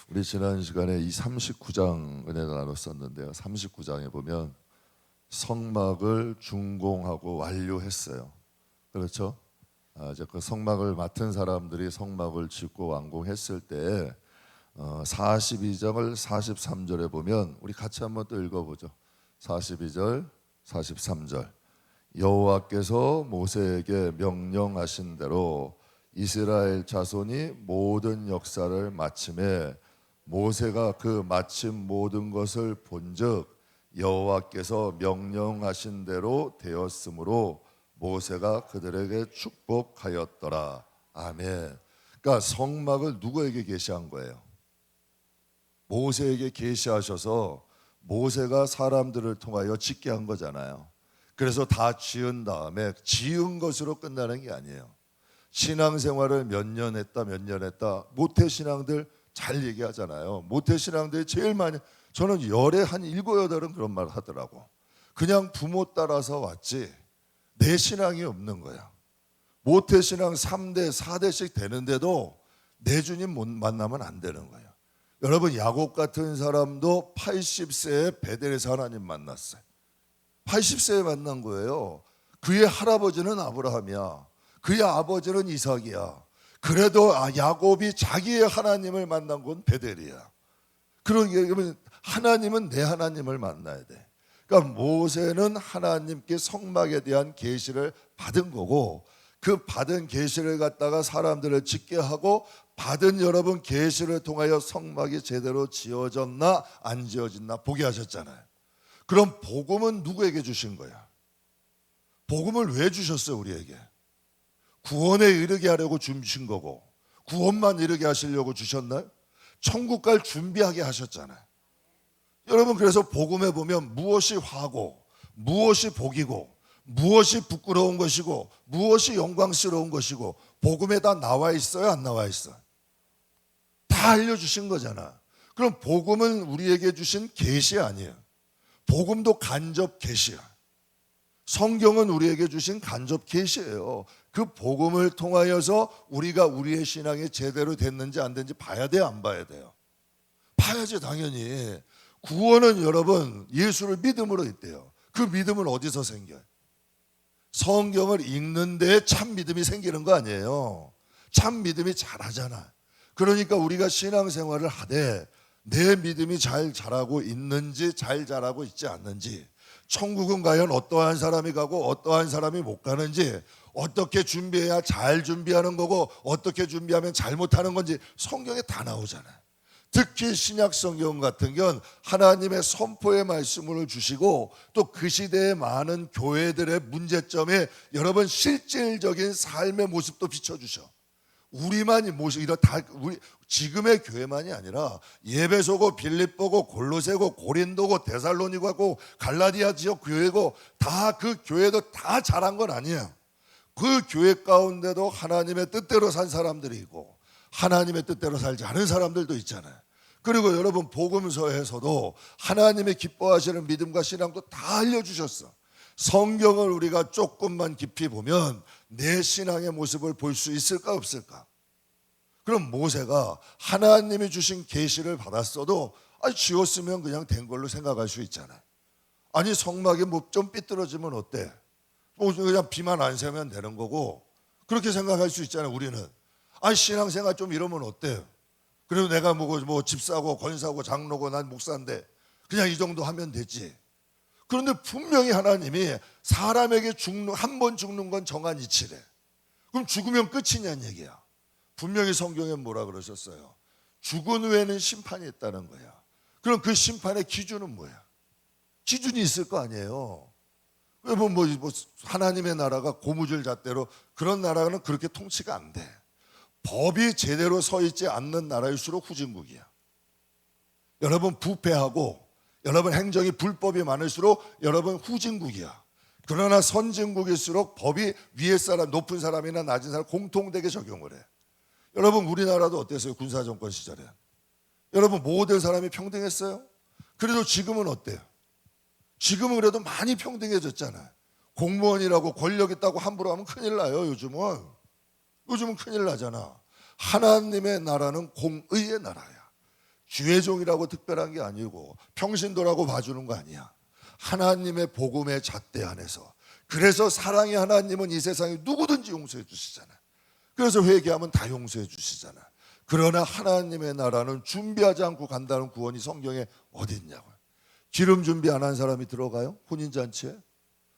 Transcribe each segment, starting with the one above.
우리 지난 시간에 이 39장 은혜 나눴었는데요. 39장에 보면 성막을 준공하고 완료했어요. 그렇죠? 이제 그 성막을 맡은 사람들이 성막을 짓고 완공했을 때 42장을 43절에 보면 우리 같이 한번 또 읽어보죠. 42절, 43절. 여호와께서 모세에게 명령하신 대로 이스라엘 자손이 모든 역사를 마침에 모세가 그 마침 모든 것을 본즉 여호와께서 명령하신 대로 되었으므로 모세가 그들에게 축복하였더라. 아멘. 그러니까 성막을 누구에게 계시한 거예요? 모세에게 계시하셔서 모세가 사람들을 통하여 짓게 한 거잖아요. 그래서 다 지은 다음에 지은 것으로 끝나는 게 아니에요. 신앙생활을 몇 년 했다 모태신앙들 잘 얘기하잖아요. 모태신앙들이 제일 많이, 저는 열에 한 7, 8은 그런 말 하더라고. 그냥 부모 따라서 왔지 내 신앙이 없는 거야. 모태신앙 3대 4대씩 되는데도 내 주님 못 만나면 안 되는 거예요. 여러분, 야곱 같은 사람도 80세에 베델에서 하나님 만났어요. 80세에 만난 거예요. 그의 할아버지는 아브라함이야. 그의 아버지는 이삭이야. 그래도 야곱이 자기의 하나님을 만난 건 베델이야. 그러면 하나님은 내 하나님을 만나야 돼. 그러니까 모세는 하나님께 성막에 대한 계시를 받은 거고, 그 받은 계시를 갖다가 사람들을 짓게 하고, 받은 여러분 계시를 통하여 성막이 제대로 지어졌나 안 지어졌나 보게 하셨잖아요. 그럼 복음은 누구에게 주신 거야? 복음을 왜 주셨어요? 우리에게 구원에 이르게 하려고 주신 거고, 구원만 이르게 하시려고 주셨나요? 천국 갈 준비하게 하셨잖아요. 여러분, 그래서 복음에 보면 무엇이 화고, 무엇이 복이고, 무엇이 부끄러운 것이고, 무엇이 영광스러운 것이고, 복음에 다 나와 있어요? 안 나와 있어요? 다 알려주신 거잖아. 그럼 복음은 우리에게 주신 계시 아니에요. 복음도 간접 계시야. 성경은 우리에게 주신 간접 계시예요. 그 복음을 통하여서 우리가 우리의 신앙이 제대로 됐는지 안 됐는지 봐야 돼요, 안 봐야 돼요? 봐야지, 당연히. 구원은 여러분 예수를 믿음으로 있대요. 그 믿음은 어디서 생겨요? 성경을 읽는데 참 믿음이 생기는 거 아니에요. 참 믿음이 자라잖아. 그러니까 우리가 신앙생활을 하되 내 믿음이 잘 자라고 있는지 잘 자라고 있지 않는지, 천국은 과연 어떠한 사람이 가고 어떠한 사람이 못 가는지, 어떻게 준비해야 잘 준비하는 거고 어떻게 준비하면 잘못하는 건지 성경에 다 나오잖아요. 특히 신약 성경 같은 경우는 하나님의 선포의 말씀을 주시고 또 그 시대의 많은 교회들의 문제점에 여러분 실질적인 삶의 모습도 비춰주셔. 우리만이 이런 다 우리 지금의 교회만이 아니라 예배소고 빌립보고 골로새고 고린도고 데살로니가고 갈라디아 지역 교회고 다 그 교회도 다 잘한 건 아니에요. 그 교회 가운데도 하나님의 뜻대로 산 사람들이 있고 하나님의 뜻대로 살지 않은 사람들도 있잖아요. 그리고 여러분 복음서에서도 하나님의 기뻐하시는 믿음과 신앙도 다 알려주셨어. 성경을 우리가 조금만 깊이 보면 내 신앙의 모습을 볼 수 있을까 없을까? 그럼 모세가 하나님이 주신 계시를 받았어도 지었으면 그냥 된 걸로 생각할 수 있잖아요. 아니 성막이 뭐 좀 삐뚤어지면 어때? 뭐 그냥 비만 안 새면 되는 거고 그렇게 생각할 수 있잖아요. 우리는 신앙생활 좀 이러면 어때요? 그리고 내가 뭐 집사고 권사고 장로고 난 목사인데 그냥 이 정도 하면 되지. 그런데 분명히 하나님이 사람에게 한 번 죽는 건 정한 이치래. 그럼 죽으면 끝이냐는 얘기야. 분명히 성경에 뭐라 그러셨어요? 죽은 후에는 심판이 있다는 거야. 그럼 그 심판의 기준은 뭐야? 기준이 있을 거 아니에요. 뭐 하나님의 나라가 고무줄 잣대로, 그런 나라는 그렇게 통치가 안 돼. 법이 제대로 서 있지 않는 나라일수록 후진국이야. 여러분 부패하고 여러분 행정이 불법이 많을수록 여러분 후진국이야. 그러나 선진국일수록 법이 위에 사람, 높은 사람이나 낮은 사람 공통되게 적용을 해. 여러분 우리나라도 어땠어요? 군사정권 시절에 여러분 모든 사람이 평등했어요? 그래도 지금은 어때요? 지금은 그래도 많이 평등해졌잖아요. 공무원이라고 권력 있다고 함부로 하면 큰일 나요. 요즘은 큰일 나잖아. 하나님의 나라는 공의의 나라야. 주의 종이라고 특별한 게 아니고 평신도라고 봐주는 거 아니야. 하나님의 복음의 잣대 안에서. 그래서 사랑의 하나님은 이 세상에 누구든지 용서해 주시잖아. 그래서 회개하면 다 용서해 주시잖아. 그러나 하나님의 나라는 준비하지 않고 간다는 구원이 성경에 어디 있냐고요. 기름 준비 안 한 사람이 들어가요? 혼인잔치에?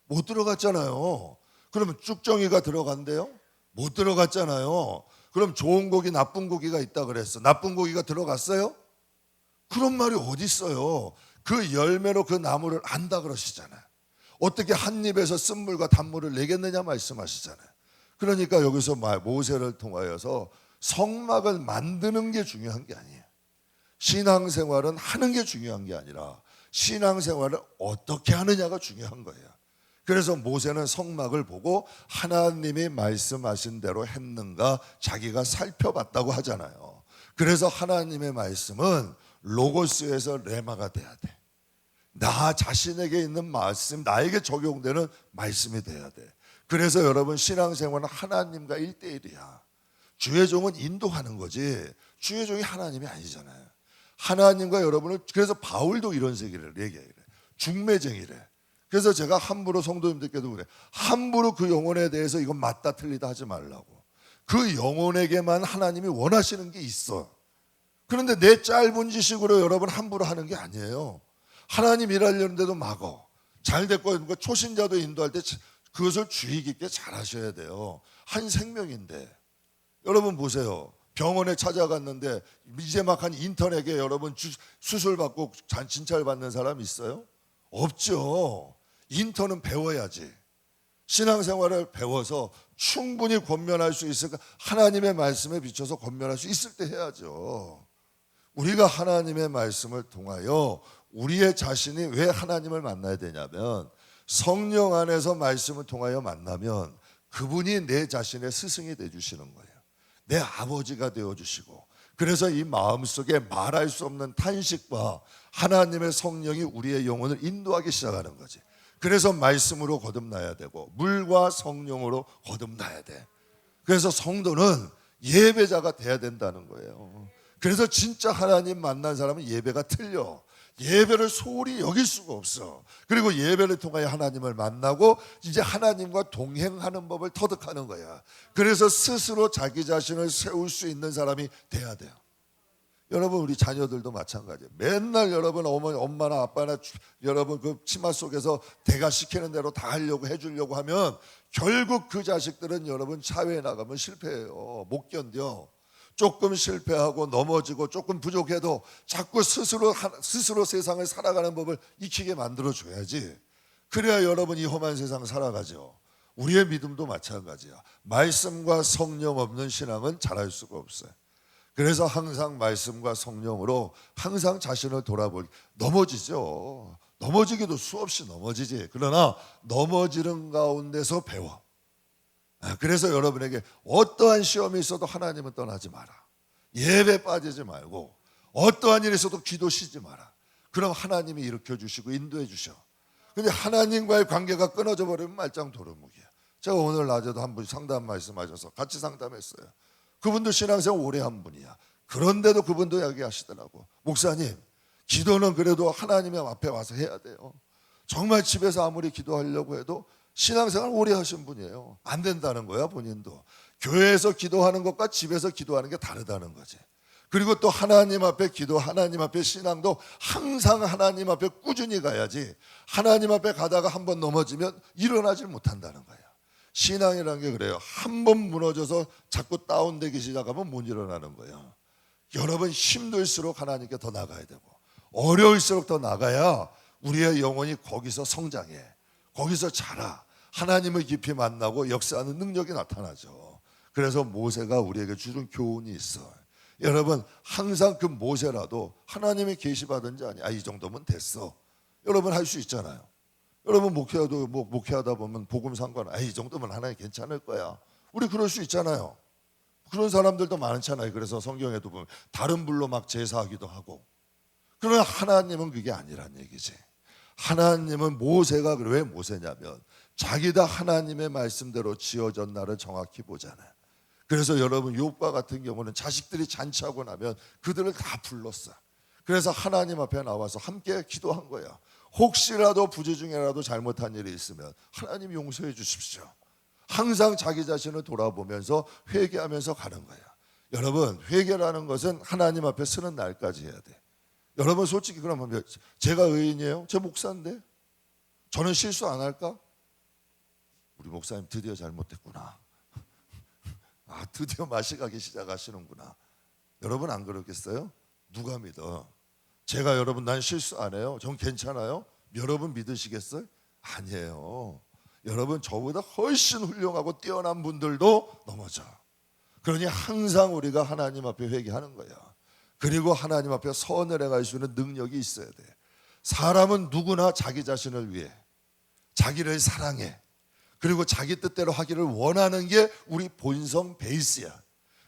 못 들어갔잖아요. 그러면 쭉정이가 들어간대요? 못 들어갔잖아요. 그럼 좋은 고기 나쁜 고기가 있다 그랬어. 나쁜 고기가 들어갔어요? 그런 말이 어디 있어요. 그 열매로 그 나무를 안다 그러시잖아요. 어떻게 한 입에서 쓴물과 단물을 내겠느냐 말씀하시잖아요. 그러니까 여기서 모세를 통하여서 성막을 만드는 게 중요한 게 아니에요. 신앙생활은 하는 게 중요한 게 아니라 신앙생활을 어떻게 하느냐가 중요한 거예요. 그래서 모세는 성막을 보고 하나님이 말씀하신 대로 했는가 자기가 살펴봤다고 하잖아요. 그래서 하나님의 말씀은 로고스에서 레마가 돼야 돼. 나 자신에게 있는 말씀, 나에게 적용되는 말씀이 돼야 돼. 그래서 여러분 신앙생활은 하나님과 1대1이야. 주의 종은 인도하는 거지 주의 종이 하나님이 아니잖아요. 하나님과 여러분을, 그래서 바울도 이런 세계를 얘기해. 중매쟁이래. 그래서 제가 함부로 성도님들께도 그래. 함부로 그 영혼에 대해서 이건 맞다 틀리다 하지 말라고. 그 영혼에게만 하나님이 원하시는 게 있어. 그런데 내 짧은 지식으로 여러분 함부로 하는 게 아니에요. 하나님 일하려는데도 막어. 잘 됐고 초신자도 인도할 때 그것을 주의 깊게 잘 하셔야 돼요. 한 생명인데. 여러분 보세요. 병원에 찾아갔는데 이제 막 한 인턴에게 여러분 수술 받고 진찰 받는 사람 있어요? 없죠. 인턴은 배워야지. 신앙생활을 배워서 충분히 권면할 수 있을까? 하나님의 말씀에 비춰서 권면할 수 있을 때 해야죠. 우리가 하나님의 말씀을 통하여 우리의 자신이 왜 하나님을 만나야 되냐면 성령 안에서 말씀을 통하여 만나면 그분이 내 자신의 스승이 되어주시는 거예요. 내 아버지가 되어주시고, 그래서 이 마음속에 말할 수 없는 탄식과 하나님의 성령이 우리의 영혼을 인도하기 시작하는 거지. 그래서 말씀으로 거듭나야 되고 물과 성령으로 거듭나야 돼. 그래서 성도는 예배자가 돼야 된다는 거예요. 그래서 진짜 하나님 만난 사람은 예배가 틀려. 예배를 소홀히 여길 수가 없어. 그리고 예배를 통하여 하나님을 만나고 이제 하나님과 동행하는 법을 터득하는 거야. 그래서 스스로 자기 자신을 세울 수 있는 사람이 돼야 돼요. 여러분 우리 자녀들도 마찬가지예요. 맨날 여러분 엄마나 아빠나 여러분 그 치마 속에서 대가 시키는 대로 다 하려고 해주려고 하면 결국 그 자식들은 여러분 사회에 나가면 실패해요. 못 견뎌. 조금 실패하고 넘어지고 조금 부족해도 자꾸 스스로 세상을 살아가는 법을 익히게 만들어줘야지. 그래야 여러분 이 험한 세상 살아가죠. 우리의 믿음도 마찬가지야. 말씀과 성령 없는 신앙은 잘할 수가 없어요. 그래서 항상 말씀과 성령으로 항상 자신을 돌아보기. 넘어지죠. 넘어지기도 수없이 넘어지지. 그러나 넘어지는 가운데서 배워. 그래서 여러분에게 어떠한 시험이 있어도 하나님은 떠나지 마라. 예배 빠지지 말고 어떠한 일이 있어도 기도 쉬지 마라. 그럼 하나님이 일으켜주시고 인도해 주셔. 근데 하나님과의 관계가 끊어져 버리면 말짱 도루묵이야. 제가 오늘 낮에도 한 분 상담 말씀하셔서 같이 상담했어요. 그분도 신앙생활 오래 한 분이야. 그런데도 그분도 이야기하시더라고. 목사님, 기도는 그래도 하나님의 앞에 와서 해야 돼요. 정말 집에서 아무리 기도하려고 해도 신앙생활 오래 하신 분이에요. 안 된다는 거야 본인도. 교회에서 기도하는 것과 집에서 기도하는 게 다르다는 거지. 그리고 또 하나님 앞에 기도, 하나님 앞에 신앙도 항상 하나님 앞에 꾸준히 가야지. 하나님 앞에 가다가 한번 넘어지면 일어나질 못한다는 거예요. 신앙이라는 게 그래요. 한번 무너져서 자꾸 다운되기 시작하면 못 일어나는 거예요. 여러분 힘들수록 하나님께 더 나가야 되고 어려울수록 더 나가야 우리의 영혼이 거기서 성장해. 거기서 자라. 하나님을 깊이 만나고 역사하는 능력이 나타나죠. 그래서 모세가 우리에게 주는 교훈이 있어. 여러분 항상 그 모세라도 하나님이 계시받은 자 아니야. 이 정도면 됐어. 여러분 할 수 있잖아요. 여러분 목회하다 보면 복음 상관 이 정도면 하나님 괜찮을 거야. 우리 그럴 수 있잖아요. 그런 사람들도 많잖아요. 그래서 성경에도 보면 다른 불로 막 제사하기도 하고. 그러나 하나님은 그게 아니란 얘기지. 하나님은 모세가 왜 모세냐면 자기 다 하나님의 말씀대로 지어졌나를 정확히 보잖아요. 그래서 여러분 욥과 같은 경우는 자식들이 잔치하고 나면 그들을 다 불렀어. 그래서 하나님 앞에 나와서 함께 기도한 거야. 혹시라도 부재 중에라도 잘못한 일이 있으면 하나님 용서해 주십시오. 항상 자기 자신을 돌아보면서 회개하면서 가는 거야. 여러분, 회개라는 것은 하나님 앞에 서는 날까지 해야 돼. 여러분, 솔직히 그러면 제가 의인이에요? 제 목사인데 저는 실수 안 할까? 우리 목사님 드디어 잘못했구나. 아, 드디어 맛이 가기 시작하시는구나. 여러분 안 그러겠어요? 누가 믿어? 제가 여러분 난 실수 안 해요, 전 괜찮아요, 여러분 믿으시겠어요? 아니에요. 여러분, 저보다 훨씬 훌륭하고 뛰어난 분들도 넘어져. 그러니 항상 우리가 하나님 앞에 회개하는 거야. 그리고 하나님 앞에 선을 행할 수 있는 능력이 있어야 돼. 사람은 누구나 자기 자신을 위해, 자기를 사랑해, 그리고 자기 뜻대로 하기를 원하는 게 우리 본성 베이스야.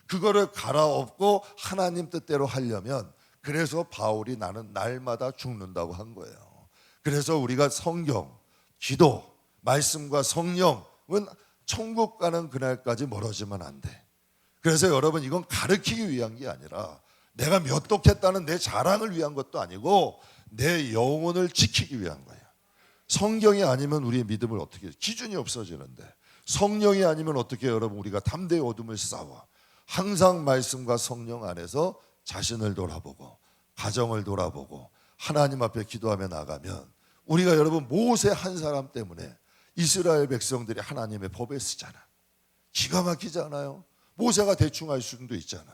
그거를 갈아엎고 하나님 뜻대로 하려면, 그래서 바울이 나는 날마다 죽는다고 한 거예요. 그래서 우리가 성경, 기도, 말씀과 성령은 천국 가는 그날까지 멀어지면 안 돼. 그래서 여러분, 이건 가르치기 위한 게 아니라 내가 몇 독했다는 내 자랑을 위한 것도 아니고 내 영혼을 지키기 위한 거예요. 성경이 아니면 우리의 믿음을 어떻게, 기준이 없어지는데, 성령이 아니면 어떻게 여러분 우리가 담대히 어둠을 싸워. 항상 말씀과 성령 안에서 자신을 돌아보고 가정을 돌아보고 하나님 앞에 기도하며 나가면, 우리가 여러분 모세 한 사람 때문에 이스라엘 백성들이 하나님의 법에 쓰잖아. 기가 막히지 않아요? 모세가 대충 할 수도 있잖아.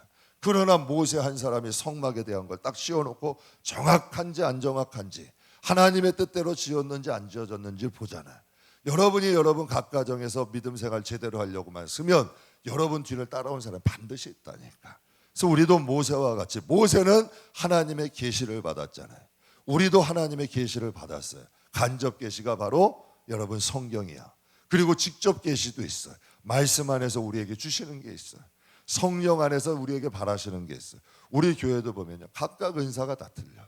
그러나 모세 한 사람이 성막에 대한 걸 딱 씌워놓고 정확한지 안 정확한지, 하나님의 뜻대로 지었는지 안 지어졌는지 보잖아요. 여러분이 여러분 각 가정에서 믿음 생활 제대로 하려고만 쓰면 여러분 뒤를 따라온 사람 반드시 있다니까. 그래서 우리도 모세와 같이, 모세는 하나님의 계시를 받았잖아요. 우리도 하나님의 계시를 받았어요. 간접 계시가 바로 여러분 성경이야. 그리고 직접 계시도 있어요. 말씀 안에서 우리에게 주시는 게 있어요. 성령 안에서 우리에게 바라시는 게 있어요. 우리 교회도 보면요, 각각 은사가 다 틀려.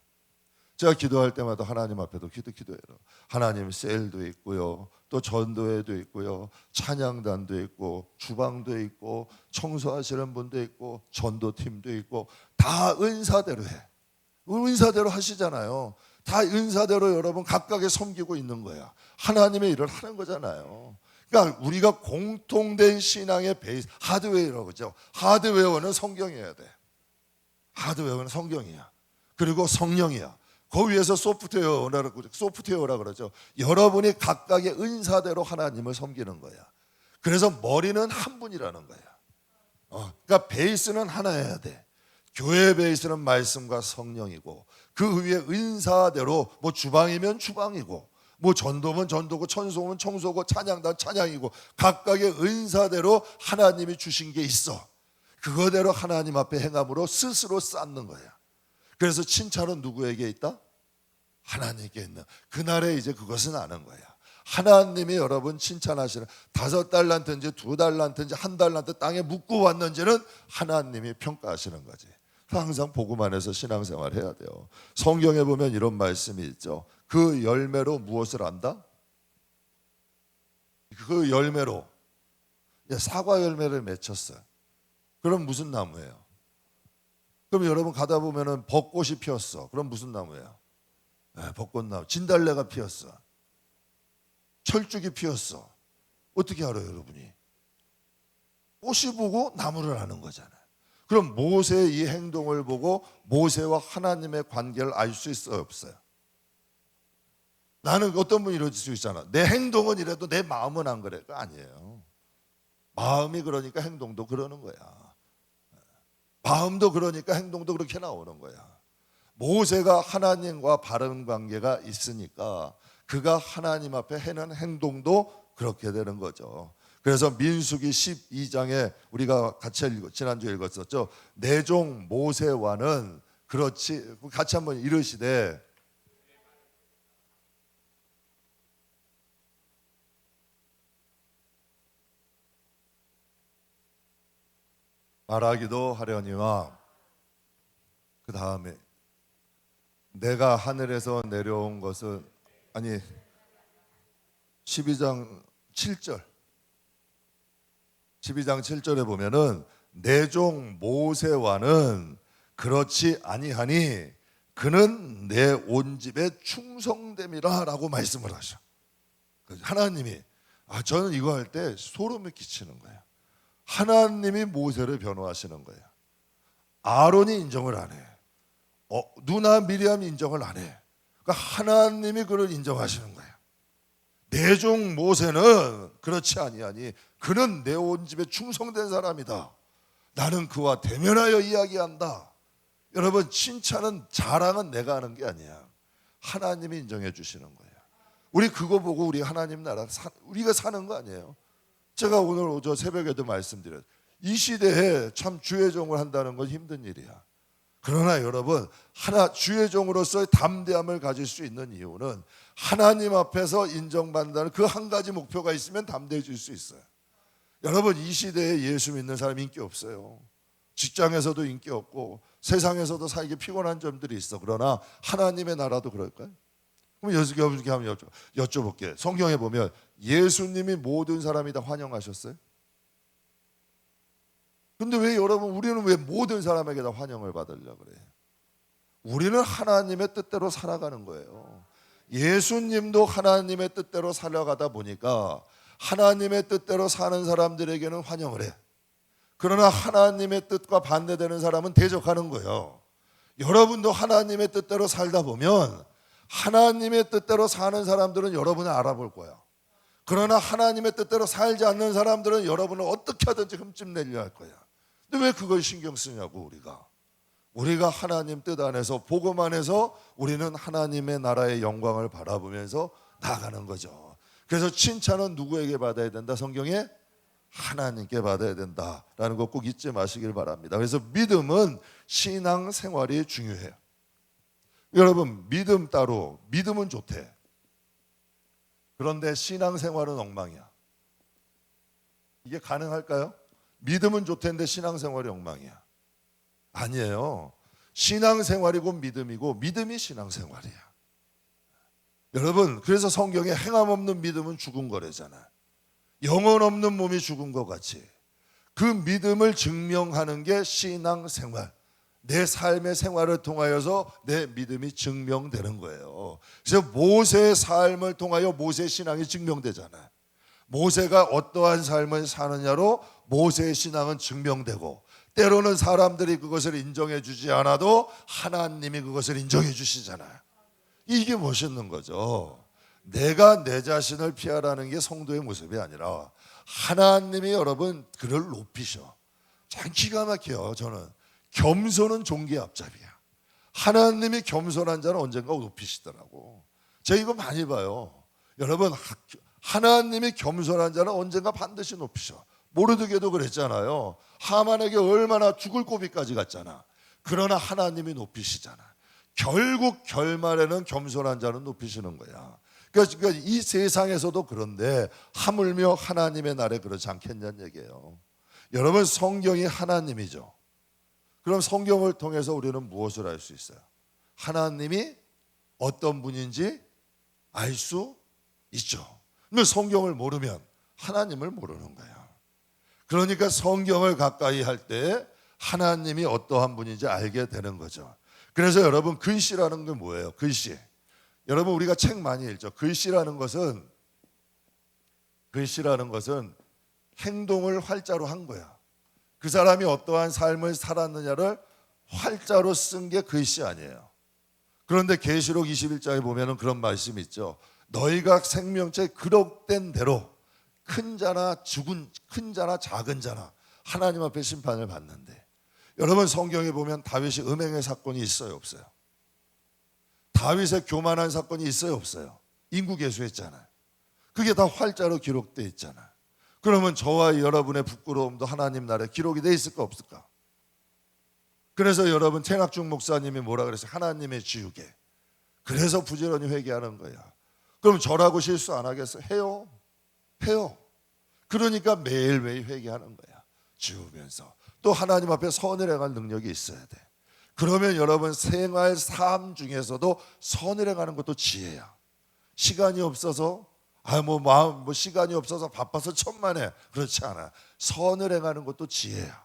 제가 기도할 때마다 하나님 앞에도 기도해요. 하나님, 셀도 있고요, 또 전도회도 있고요, 찬양단도 있고, 주방도 있고, 청소하시는 분도 있고, 전도팀도 있고, 다 은사대로 해. 은사대로 하시잖아요. 다 은사대로 여러분 각각에 섬기고 있는 거야. 하나님의 일을 하는 거잖아요. 그러니까 우리가 공통된 신앙의 베이스, 하드웨어라고 그러죠. 하드웨어는 성경이어야 돼. 하드웨어는 성경이야. 그리고 성령이야. 그 위에서 소프트웨어라 그러죠. 여러분이 각각의 은사대로 하나님을 섬기는 거야. 그래서 머리는 한 분이라는 거야. 그러니까 베이스는 하나여야 돼. 교회 베이스는 말씀과 성령이고, 그 위에 은사대로 뭐 주방이면 주방이고, 뭐 전도면 전도고, 청소면 청소고, 찬양단 찬양이고, 각각의 은사대로 하나님이 주신 게 있어. 그거대로 하나님 앞에 행함으로 스스로 쌓는 거야. 그래서 칭찬은 누구에게 있다? 하나님께 있는. 그날에 이제 그것은 아는 거야. 하나님이 여러분 칭찬하시는, 5달란트인지 2달란트인지 1달란트 땅에 묻고 왔는지는 하나님이 평가하시는 거지. 항상 복음 안에서 신앙생활 해야 돼요. 성경에 보면 이런 말씀이 있죠. 그 열매로 무엇을 안다? 그 열매로 사과 열매를 맺혔어요. 그럼 무슨 나무예요? 그럼 여러분 가다 보면은 벚꽃이 피었어. 그럼 무슨 나무예요? 벚꽃나무. 진달래가 피었어. 철쭉이 피었어. 어떻게 알아요, 여러분이? 꽃이 보고 나무를 아는 거잖아요. 그럼 모세의 이 행동을 보고 모세와 하나님의 관계를 알 수 있어요, 없어요? 나는 어떤 분이 이럴 수 있잖아. 내 행동은 이래도 내 마음은 안 그래. 그거 아니에요. 마음이 그러니까 행동도 그러는 거야. 마음도 그러니까 행동도 그렇게 나오는 거야. 모세가 하나님과 바른 관계가 있으니까 그가 하나님 앞에 하는 행동도 그렇게 되는 거죠. 그래서 민수기 12장에 우리가 같이 지난주에 읽었었죠. 내 종 모세와는 그렇지, 같이 한번 이르시되, 말하기도 하려니와, 그 다음에 내가 하늘에서 내려온 것은, 아니 12장 7절 12장 7절에 보면은 내 종 모세와는 그렇지 아니하니 그는 내 온 집에 충성됨이라 라고 말씀을 하셔. 하나님이 저는 이거 할 때 소름이 끼치는 거예요. 하나님이 모세를 변호하시는 거예요. 아론이 인정을 안 해. 누나 미리암이 인정을 안 해. 그러니까 하나님이 그를 인정하시는 거예요. 내 종 모세는 그렇지 아니하니 그는 내 온 집에 충성된 사람이다. 나는 그와 대면하여 이야기한다. 여러분, 칭찬은, 자랑은 내가 하는 게 아니야. 하나님이 인정해 주시는 거예요. 우리 그거 보고 우리 하나님 나라 우리가 사는 거 아니에요. 제가 오늘 저 새벽에도 말씀드렸어요. 이 시대에 참 주의 종을 한다는 건 힘든 일이야. 그러나 여러분, 주의 종으로서의 담대함을 가질 수 있는 이유는 하나님 앞에서 인정받는다는 그 한 가지 목표가 있으면 담대해질 수 있어요. 여러분, 이 시대에 예수 믿는 사람 인기 없어요. 직장에서도 인기 없고 세상에서도 살기 피곤한 점들이 있어. 그러나 하나님의 나라도 그럴까요? 그럼 여러분께 한번 여쭤볼게요. 성경에 보면 예수님이 모든 사람이 다 환영하셨어요? 근데 왜 여러분, 우리는 왜 모든 사람에게 다 환영을 받으려고 그래요? 우리는 하나님의 뜻대로 살아가는 거예요. 예수님도 하나님의 뜻대로 살아가다 보니까 하나님의 뜻대로 사는 사람들에게는 환영을 해. 그러나 하나님의 뜻과 반대되는 사람은 대적하는 거예요. 여러분도 하나님의 뜻대로 살다 보면 하나님의 뜻대로 사는 사람들은 여러분을 알아볼 거야. 그러나 하나님의 뜻대로 살지 않는 사람들은 여러분을 어떻게 하든지 흠집내려 할 거야. 근데 왜 그걸 신경 쓰냐고. 우리가 하나님 뜻 안에서, 복음 안에서 우리는 하나님의 나라의 영광을 바라보면서 나아가는 거죠. 그래서 칭찬은 누구에게 받아야 된다? 성경에 하나님께 받아야 된다라는 거 꼭 잊지 마시길 바랍니다. 그래서 믿음은 신앙 생활이 중요해요. 여러분, 믿음 따로, 믿음은 좋대. 그런데 신앙 생활은 엉망이야. 이게 가능할까요? 믿음은 좋대는데 신앙 생활이 엉망이야. 아니에요. 신앙 생활이고 믿음이고 믿음이 신앙 생활이야. 여러분, 그래서 성경에 행함 없는 믿음은 죽은 거래잖아. 영혼 없는 몸이 죽은 것 같이 그 믿음을 증명하는 게 신앙 생활. 내 삶의 생활을 통하여서 내 믿음이 증명되는 거예요. 그래서 모세의 삶을 통하여 모세의 신앙이 증명되잖아요. 모세가 어떠한 삶을 사느냐로 모세의 신앙은 증명되고, 때로는 사람들이 그것을 인정해 주지 않아도 하나님이 그것을 인정해 주시잖아요. 이게 멋있는 거죠. 내가 내 자신을 피하라는 게 성도의 모습이 아니라 하나님이 여러분 그를 높이셔. 참 기가 막혀요. 저는 겸손은 종기의 앞잡이야. 하나님이 겸손한 자는 언젠가 높이시더라고. 제가 이거 많이 봐요. 여러분, 하나님이 겸손한 자는 언젠가 반드시 높이셔. 모르드게도 그랬잖아요. 하만에게 얼마나 죽을 고비까지 갔잖아. 그러나 하나님이 높이시잖아. 결국 결말에는 겸손한 자는 높이시는 거야. 그러니까 이 세상에서도 그런데 하물며 하나님의 날에 그렇지 않겠냐는 얘기예요. 여러분, 성경이 하나님이죠. 그럼 성경을 통해서 우리는 무엇을 알 수 있어요? 하나님이 어떤 분인지 알 수 있죠. 근데 성경을 모르면 하나님을 모르는 거예요. 그러니까 성경을 가까이 할 때 하나님이 어떠한 분인지 알게 되는 거죠. 그래서 여러분, 글씨라는 게 뭐예요? 글씨. 여러분, 우리가 책 많이 읽죠. 글씨라는 것은 행동을 활자로 한 거야. 그 사람이 어떠한 삶을 살았느냐를 활자로 쓴 게 글씨 아니에요. 그런데 계시록 21장에 보면은 그런 말씀이 있죠. 너희가 생명체에 기록된 대로 큰 자나 작은 자나 하나님 앞에 심판을 받는데, 여러분, 성경에 보면 다윗이 음행의 사건이 있어요, 없어요? 다윗의 교만한 사건이 있어요, 없어요? 인구개수했잖아요. 그게 다 활자로 기록되어 있잖아요. 그러면 저와 여러분의 부끄러움도 하나님 나라에 기록이 돼 있을까 없을까? 그래서 여러분, 최낙중 목사님이 뭐라 그랬어요? 하나님의 지우개. 그래서 부지런히 회개하는 거야. 그럼 저라고 실수 안 하겠어요? 해요. 그러니까 매일매일 회개하는 거야. 지우면서 또 하나님 앞에 선을 행할 능력이 있어야 돼. 그러면 여러분, 생활 삶 중에서도 선을 행하는 것도 지혜야. 시간이 없어서 시간이 없어서 바빠서 천만에, 그렇지 않아. 선을 행하는 것도 지혜야.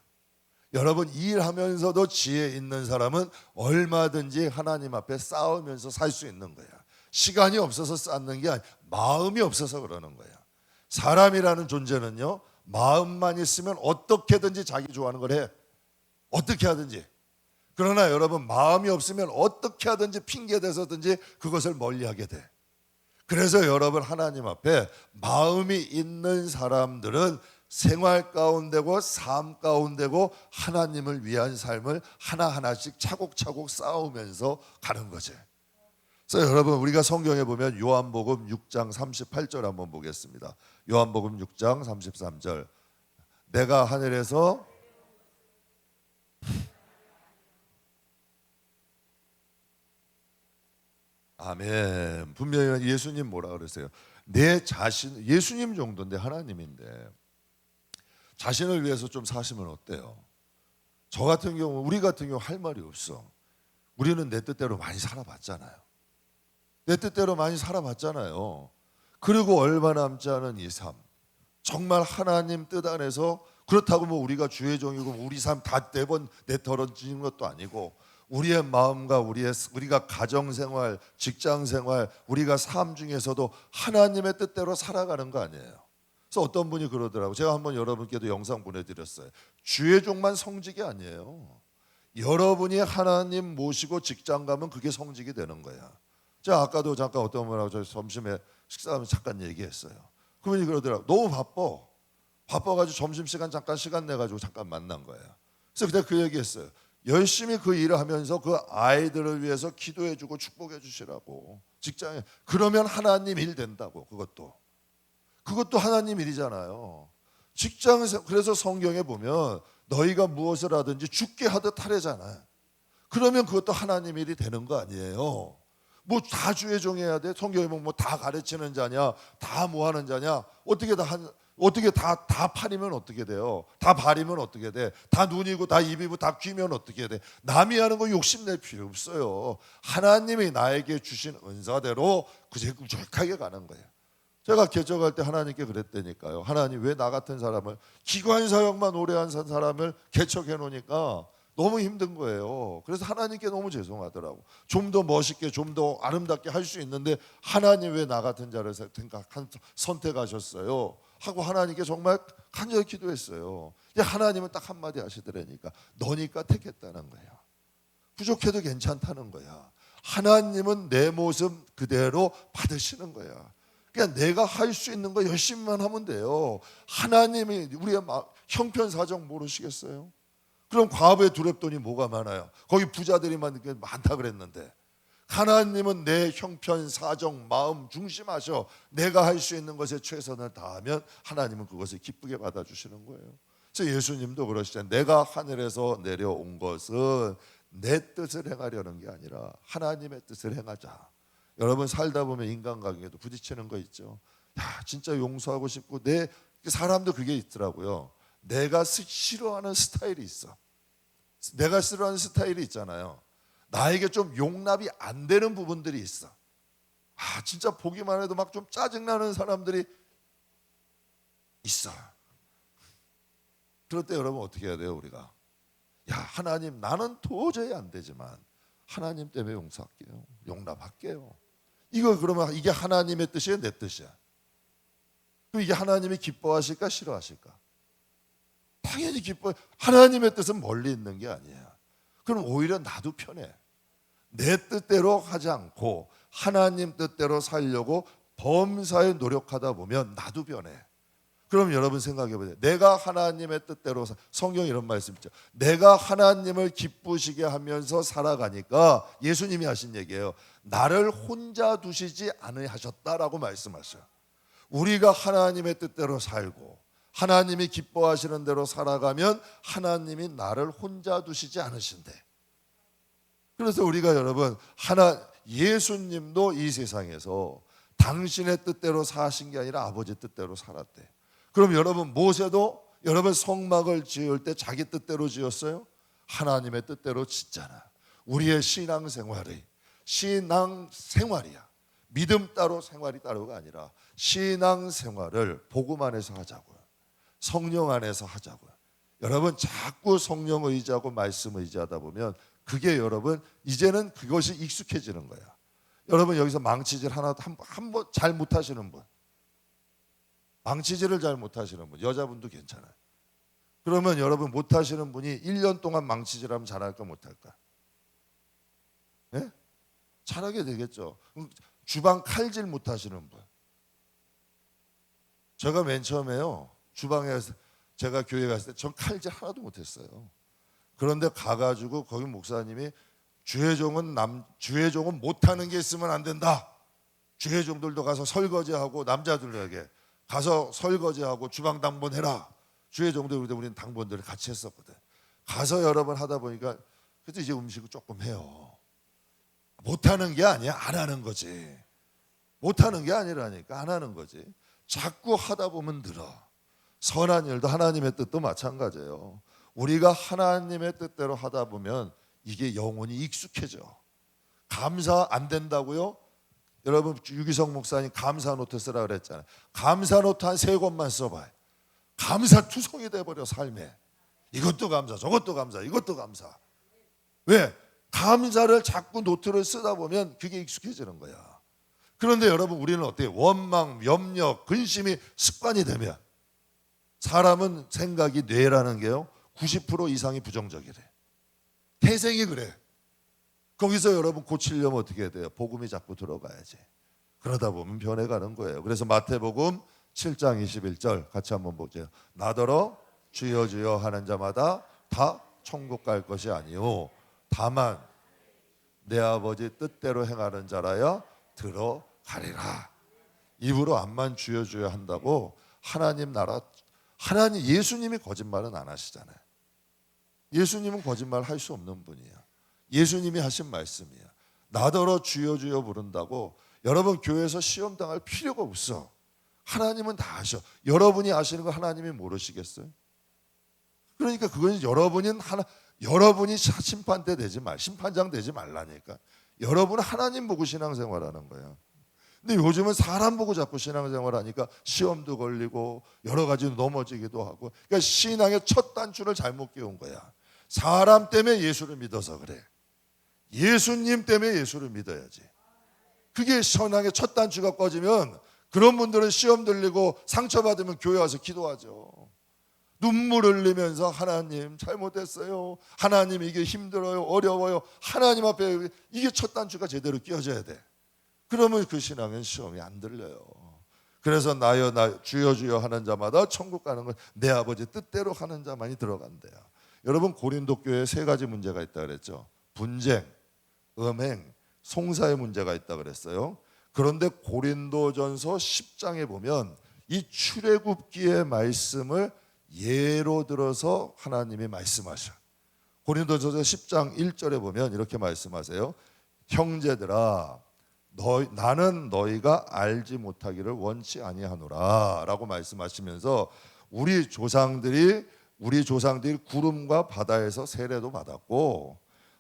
여러분 일하면서도 지혜 있는 사람은 얼마든지 하나님 앞에 싸우면서 살 수 있는 거야. 시간이 없어서 쌓는 게 아니라 마음이 없어서 그러는 거야. 사람이라는 존재는요, 마음만 있으면 어떻게든지 자기 좋아하는 걸 해. 어떻게 하든지. 그러나 여러분 마음이 없으면 어떻게 하든지 핑계대서든지 그것을 멀리하게 돼. 그래서 여러분 하나님 앞에 마음이 있는 사람들은 생활 가운데고 삶 가운데고 하나님을 위한 삶을 하나하나씩 차곡차곡 쌓으면서 가는 거지. 그래서 여러분 우리가 성경에 보면 요한복음 6장 38절 한번 보겠습니다. 요한복음 6장 33절. 내가 하늘에서 아멘. 분명히 예수님 뭐라 그러세요? 내 자신, 예수님 정도인데 하나님인데 자신을 위해서 좀 사시면 어때요? 저 같은 경우, 우리 같은 경우 할 말이 없어. 우리는 내 뜻대로 많이 살아봤잖아요. 내 뜻대로 많이 살아봤잖아요. 그리고 얼마 남지 않은 이 삶, 정말 하나님 뜻 안에서, 그렇다고 뭐 우리가 주의 종이고 우리 삶 다 매번 내털어지는 것도 아니고, 우리의 마음과 우리가 가정생활, 직장생활, 우리가 삶 중에서도 하나님의 뜻대로 살아가는 거 아니에요. 그래서 어떤 분이 그러더라고요. 제가 한번 여러분께도 영상 보내드렸어요. 주의 종만 성직이 아니에요. 여러분이 하나님 모시고 직장 가면 그게 성직이 되는 거야. 제가 아까도 잠깐 어떤 분하고 저 점심에 식사하면서 잠깐 얘기했어요. 그분이 그러더라고요. 너무 바빠가지고 점심시간 잠깐 시간 내가지고 잠깐 만난 거예요. 그래서 그때 그 얘기했어요. 열심히 그 일을 하면서 그 아이들을 위해서 기도해주고 축복해 주시라고. 직장에 그러면 하나님 일 된다고. 그것도 하나님 일이잖아요. 직장에서. 그래서 성경에 보면 너희가 무엇을 하든지 죽게 하듯 하래잖아요. 그러면 그것도 하나님 일이 되는 거 아니에요. 뭐 다 주의 종해야 돼? 성경에 보면 뭐 다 가르치는 자냐, 다 뭐 하는 자냐, 어떻게 다 팔이면 어떻게 돼요? 다 발이면 어떻게 돼? 다 눈이고 다 입이고 다 귀면 어떻게 돼? 남이 하는 거 욕심낼 필요 없어요. 하나님이 나에게 주신 은사대로 구체하게 가는 거예요. 제가 개척할 때 하나님께 그랬다니까요. 하나님 왜 나 같은 사람을, 기관 사역만 오래 한 사람을 개척해 놓으니까 너무 힘든 거예요. 그래서 하나님께 너무 죄송하더라고. 좀 더 멋있게, 좀 더 아름답게 할 수 있는데 하나님 왜 나 같은 자를 선택하셨어요? 하고 하나님께 정말 간절히 기도했어요. 하나님은 딱 한마디 하시더라니까. 너니까 택했다는 거야. 부족해도 괜찮다는 거야. 하나님은 내 모습 그대로 받으시는 거야. 그냥 내가 할 수 있는 거 열심히만 하면 돼요. 하나님이 우리의 형편사정 모르시겠어요? 그럼 과부에 두렵더니 뭐가 많아요? 거기 부자들이 많다 그랬는데, 하나님은 내 형편사정 마음 중심하셔. 내가 할 수 있는 것에 최선을 다하면 하나님은 그것을 기쁘게 받아주시는 거예요. 그래서 예수님도 그러시잖아요. 내가 하늘에서 내려온 것은 내 뜻을 행하려는 게 아니라 하나님의 뜻을 행하자. 여러분 살다 보면 인간관계도 부딪히는 거 있죠. 야, 진짜 용서하고 싶고, 사람도 그게 있더라고요. 내가 싫어하는 스타일이 있어. 내가 싫어하는 스타일이 있잖아요. 나에게 좀 용납이 안 되는 부분들이 있어. 진짜 보기만 해도 막 좀 짜증나는 사람들이 있어. 그럴 때 여러분 어떻게 해야 돼요? 우리가 하나님, 나는 도저히 안 되지만 하나님 때문에 용서할게요. 용납할게요. 그러면 이게 하나님의 뜻이에요? 내 뜻이야? 그럼 이게 하나님이 기뻐하실까 싫어하실까? 당연히 기뻐해. 하나님의 뜻은 멀리 있는 게 아니에요. 그럼 오히려 나도 편해. 내 뜻대로 하지 않고 하나님 뜻대로 살려고 범사에 노력하다 보면 나도 변해. 그럼 여러분 생각해 보세요. 내가 하나님의 뜻대로, 성경 이런 말씀 있죠. 내가 하나님을 기쁘시게 하면서 살아가니까, 예수님이 하신 얘기예요. 나를 혼자 두시지 않으셨다라고 말씀하셔요. 우리가 하나님의 뜻대로 살고 하나님이 기뻐하시는 대로 살아가면 하나님이 나를 혼자 두시지 않으신대. 그래서 우리가 여러분, 예수님도 이 세상에서 당신의 뜻대로 사신 게 아니라 아버지 뜻대로 살았대. 그럼 여러분, 모세도 여러분 성막을 지을 때 자기 뜻대로 지었어요? 하나님의 뜻대로 짓잖아. 우리의 신앙생활이야. 믿음 따로 생활이 따로가 아니라 신앙생활을 복음 안에서 하자고요. 성령 안에서 하자고요. 여러분 자꾸 성령 의지하고 말씀 의지하다 보면 그게 여러분 이제는 그것이 익숙해지는 거야. 여러분 여기서 망치질 하나 한번 잘 못하시는 분, 망치질을 잘 못하시는 분, 여자분도 괜찮아요. 그러면 여러분 못하시는 분이 1년 동안 망치질하면 잘할까 못할까? 예? 잘하게 되겠죠. 주방 칼질 못하시는 분, 제가 맨 처음에요 주방에 제가 교회 갔을 때 전 칼질 하나도 못했어요. 그런데 가가지고 거기 목사님이 주의 종은 못하는 게 있으면 안 된다. 주의 종들도 가서 설거지하고 남자들에게 가서 설거지하고 주방 당번해라. 주의 종들 우리는 당번들을 같이 했었거든. 가서 여러 번 하다 보니까 그래도 이제 음식을 조금 해요. 못하는 게 아니야, 안 하는 거지. 못하는 게 아니라니까 안 하는 거지. 자꾸 하다 보면 늘어. 선한 일도 하나님의 뜻도 마찬가지예요. 우리가 하나님의 뜻대로 하다 보면 이게 영혼이 익숙해져. 감사 안 된다고요? 여러분 유기성 목사님 감사 노트 쓰라 그랬잖아요. 감사 노트 한 3권만 써봐요. 감사 투성이 돼버려 삶에. 이것도 감사, 저것도 감사, 이것도 감사. 왜? 감사를 자꾸 노트를 쓰다 보면 그게 익숙해지는 거야. 그런데 여러분 우리는 어때요? 원망, 염려, 근심이 습관이 되면 사람은 생각이 뇌라는 게요 90% 이상이 부정적이래. 태생이 그래. 거기서 여러분 고치려면 어떻게 해야 돼요? 복음이 자꾸 들어가야지. 그러다 보면 변해가는 거예요. 그래서 마태복음 7장 21절 같이 한번 보죠. 나더러 주여 주여 하는 자마다 다 천국 갈 것이 아니요 다만 내 아버지 뜻대로 행하는 자라야 들어가리라. 입으로 암만 주여 주여 한다고 하나님 나라, 하나님 예수님이 거짓말은 안 하시잖아요. 예수님은 거짓말 할 수 없는 분이야. 예수님이 하신 말씀이야. 나더러 주여 주여 부른다고 여러분 교회에서 시험 당할 필요가 없어. 하나님은 다 아셔. 여러분이 아시는 거 하나님이 모르시겠어요? 그러니까 그건 여러분이 심판대 되지 말, 심판장 되지 말라니까. 여러분은 하나님 보고 신앙생활하는 거야. 근데 요즘은 사람 보고 자꾸 신앙생활하니까 시험도 걸리고 여러 가지 넘어지기도 하고. 그러니까 신앙의 첫 단추를 잘못 끼운 거야. 사람 때문에 예수를 믿어서 그래. 예수님 때문에 예수를 믿어야지. 그게 신앙의 첫 단추가 꺼지면 그런 분들은 시험 들리고 상처받으면 교회 와서 기도하죠. 눈물 흘리면서 하나님 잘못했어요. 하나님 이게 힘들어요. 어려워요. 하나님 앞에 이게 첫 단추가 제대로 끼워져야 돼. 그러면 그 신앙은 시험이 안 들려요. 그래서 나여 나 주여 주여 하는 자마다 천국 가는 건 내 아버지 뜻대로 하는 자만이 들어간대요. 여러분 고린도 교회에 3가지 문제가 있다 그랬죠. 분쟁, 음행, 송사의 문제가 있다 그랬어요. 그런데 고린도전서 10장에 보면 이 출애굽기의 말씀을 예로 들어서 하나님이 말씀하셔. 고린도전서 10장 1절에 보면 이렇게 말씀하세요. 형제들아 나는 너희가 알지 못하기를 원치 아니하노라 라고 말씀하시면서 우리 조상들이 구름과 바다에서 세례도 받았고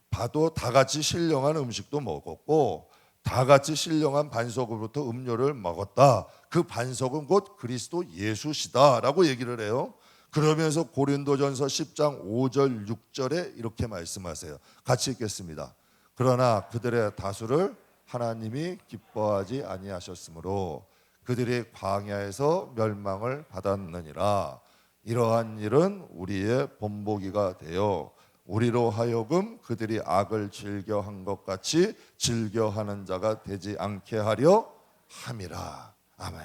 다 같이 신령한 음식도 먹었고 다 같이 신령한 반석으로부터 음료를 먹었다. 그 반석은 곧 그리스도 예수시다 라고 얘기를 해요. 그러면서 고린도전서 10장 5절 6절에 이렇게 말씀하세요. 같이 읽겠습니다. 그러나 그들의 다수를 하나님이 기뻐하지 아니하셨으므로 그들이 광야에서 멸망을 받았느니라. 이러한 일은 우리의 본보기가 되어 우리로 하여금 그들이 악을 즐겨한 것 같이 즐겨하는 자가 되지 않게 하려 함이라. 아멘.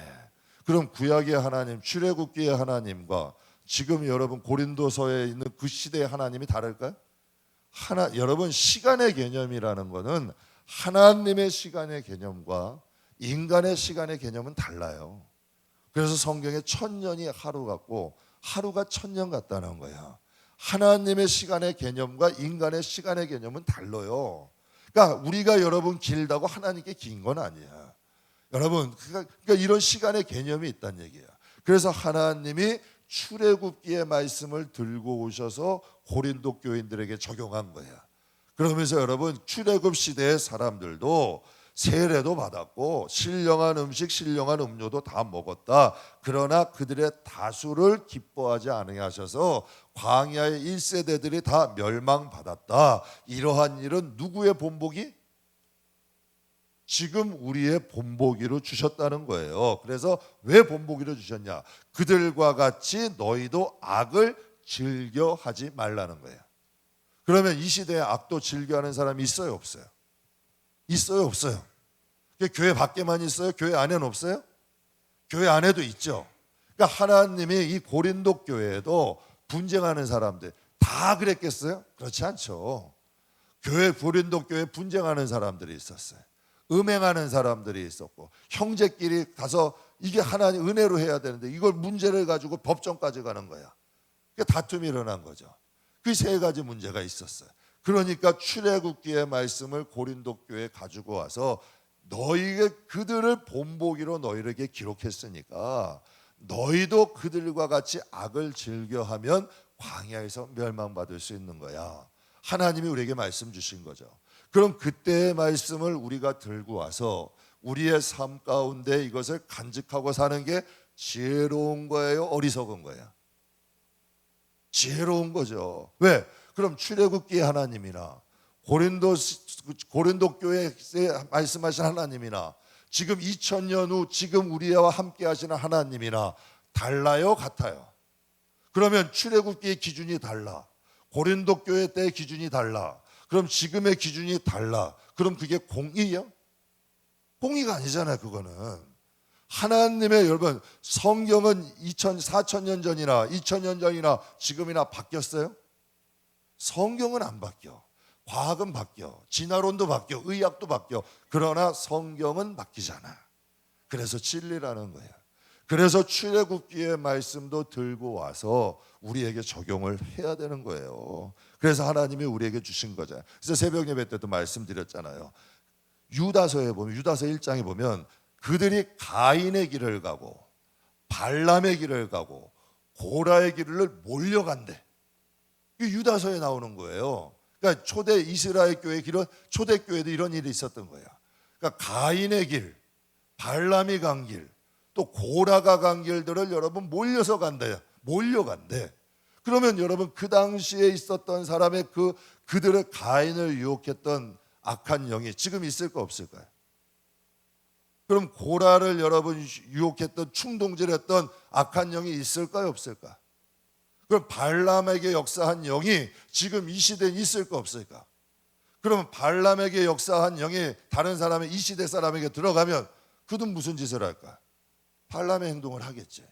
그럼 구약의 하나님, 출애굽기의 하나님과 지금 여러분 고린도서에 있는 그 시대의 하나님이 다를까요? 여러분 시간의 개념이라는 거는 하나님의 시간의 개념과 인간의 시간의 개념은 달라요. 그래서 성경에 1000년이 하루 같고 하루가 1000년 같다는 거야. 하나님의 시간의 개념과 인간의 시간의 개념은 달라요. 그러니까 우리가 여러분 길다고 하나님께 긴 건 아니야. 여러분 그러니까 이런 시간의 개념이 있다는 얘기야. 그래서 하나님이 출애굽기의 말씀을 들고 오셔서 고린도 교인들에게 적용한 거야. 그러면서 여러분 출애굽 시대의 사람들도 세례도 받았고 신령한 음식, 신령한 음료도 다 먹었다. 그러나 그들의 다수를 기뻐하지 아니하셔서 광야의 1세대들이 다 멸망받았다. 이러한 일은 누구의 본보기? 지금 우리의 본보기로 주셨다는 거예요. 그래서 왜 본보기로 주셨냐? 그들과 같이 너희도 악을 즐겨하지 말라는 거예요. 그러면 이 시대에 악도 즐겨하는 사람이 있어요, 없어요? 있어요, 없어요? 교회 밖에만 있어요? 교회 안에는 없어요? 교회 안에도 있죠. 그러니까 하나님이 이 고린도 교회에도 분쟁하는 사람들 다 그랬겠어요? 그렇지 않죠. 고린도 교회에 분쟁하는 사람들이 있었어요. 음행하는 사람들이 있었고, 형제끼리 가서 이게 하나님 은혜로 해야 되는데 이걸 문제를 가지고 법정까지 가는 거야. 그러니까 다툼이 일어난 거죠. 그 세 가지 문제가 있었어요. 그러니까 출애굽기의 말씀을 고린도 교회에 가지고 와서 너희가 그들을 본보기로 너희에게 기록했으니까 너희도 그들과 같이 악을 즐겨하면 광야에서 멸망받을 수 있는 거야. 하나님이 우리에게 말씀 주신 거죠. 그럼 그때의 말씀을 우리가 들고 와서 우리의 삶 가운데 이것을 간직하고 사는 게 지혜로운 거예요? 어리석은 거예요? 지혜로운 거죠. 왜? 그럼 출애굽기의 하나님이나 고린도 교회에 말씀하신 하나님이나 지금 2000년 후 지금 우리와 함께 하시는 하나님이나 달라요? 같아요? 그러면 출애굽기의 기준이 달라. 고린도 교회 때의 기준이 달라. 그럼 지금의 기준이 달라. 그럼 그게 공의요? 공의가 아니잖아요, 그거는. 하나님의 여러분, 성경은 4,000년 전이나 2,000년 전이나 지금이나 바뀌었어요? 성경은 안 바뀌어. 과학은 바뀌어. 진화론도 바뀌어. 의학도 바뀌어. 그러나 성경은 바뀌지 않아. 그래서 진리라는 거예요. 그래서 출애굽기의 말씀도 들고 와서 우리에게 적용을 해야 되는 거예요. 그래서 하나님이 우리에게 주신 거죠. 그래서 새벽 예배 때도 말씀드렸잖아요. 유다서에 보면, 유다서 1장에 보면 그들이 가인의 길을 가고 발람의 길을 가고 고라의 길을 몰려간대. 이 유다서에 나오는 거예요. 그러니까 초대 이스라엘 교회 길은 초대 교회도 이런 일이 있었던 거야. 그러니까 가인의 길, 발람이 간 길, 또 고라가 간 길들을 여러분 몰려서 간대요. 몰려간대. 그러면 여러분 그 당시에 있었던 사람의 그들의 가인을 유혹했던 악한 영이 지금 있을까 없을까요? 그럼 고라를 여러분 유혹했던 충동질했던 악한 영이 있을까요 없을까? 그럼 발람에게 역사한 영이 지금 이 시대에 있을까 없을까? 그러면 발람에게 역사한 영이 다른 사람의 이 시대 사람에게 들어가면 그들은 무슨 짓을 할까? 발람의 행동을 하겠지.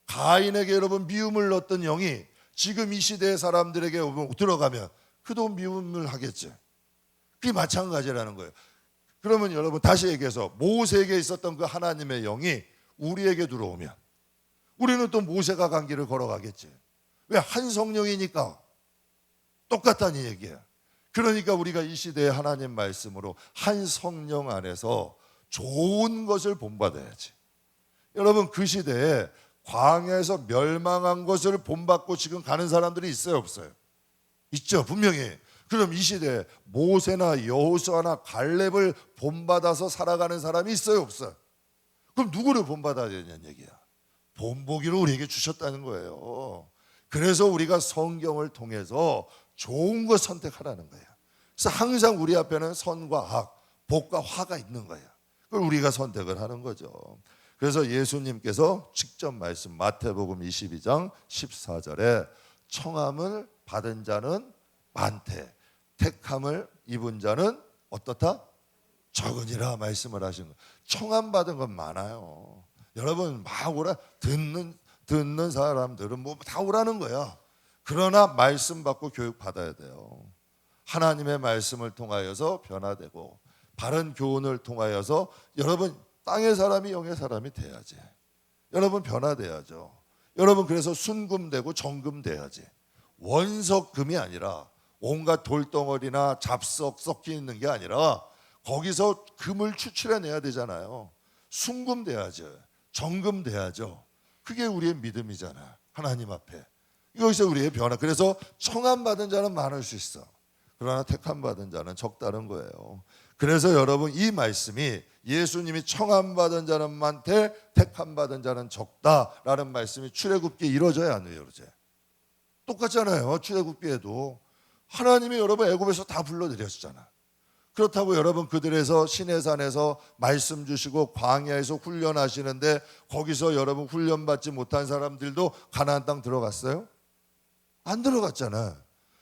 가인에게 여러분 미움을 넣었던 영이 지금 이 시대의 사람들에게 들어가면 그도 미움을 하겠지. 그게 마찬가지라는 거예요. 그러면 여러분 다시 얘기해서 모세에게 있었던 그 하나님의 영이 우리에게 들어오면 우리는 또 모세가 간 길을 걸어가겠지. 왜? 한 성령이니까 똑같다는 얘기예요. 그러니까 우리가 이 시대의 하나님 말씀으로 한 성령 안에서 좋은 것을 본받아야지. 여러분 그 시대에 광야에서 멸망한 것을 본받고 지금 가는 사람들이 있어요 없어요? 있죠 분명히. 그럼 이 시대에 모세나 여호수아나 갈렙을 본받아서 살아가는 사람이 있어요 없어요? 그럼 누구를 본받아야 되냐는 얘기야. 본보기로 우리에게 주셨다는 거예요. 그래서 우리가 성경을 통해서 좋은 것 선택하라는 거예요. 그래서 항상 우리 앞에는 선과 악, 복과 화가 있는 거예요. 그걸 우리가 선택을 하는 거죠. 그래서 예수님께서 직접 말씀 마태복음 22장 14절에 청함을 받은 자는 많되 택함을 입은 자는 어떻다? 적으니라 말씀을 하신 거예요. 청함 받은 건 많아요. 여러분 막 오라 듣는 사람들은 뭐 다 오라는 거야. 그러나 말씀 받고 교육 받아야 돼요. 하나님의 말씀을 통하여서 변화되고 바른 교훈을 통하여서 여러분 땅의 사람이 영의 사람이 돼야지. 여러분 변화돼야죠. 여러분 그래서 순금되고 정금돼야지. 원석금이 아니라 온갖 돌덩어리나 잡석 섞여 있는 게 아니라 거기서 금을 추출해내야 되잖아요. 순금돼야죠. 정금돼야죠. 그게 우리의 믿음이잖아. 하나님 앞에. 이것이 우리의 변화. 그래서 청함받은 자는 많을 수 있어. 그러나 택함받은 자는 적다는 거예요. 그래서 여러분 이 말씀이 예수님이 청함받은 자는한테 택함받은 자는 적다라는 말씀이 출애굽기에 이루어져야 안 이루어져요. 똑같잖아요. 출애굽기에도 하나님이 여러분 애굽에서 다 불러내렸잖아. 그렇다고 여러분 그들에서 시내산에서 말씀 주시고 광야에서 훈련하시는데 거기서 여러분 훈련받지 못한 사람들도 가나안 땅 들어갔어요? 안 들어갔잖아.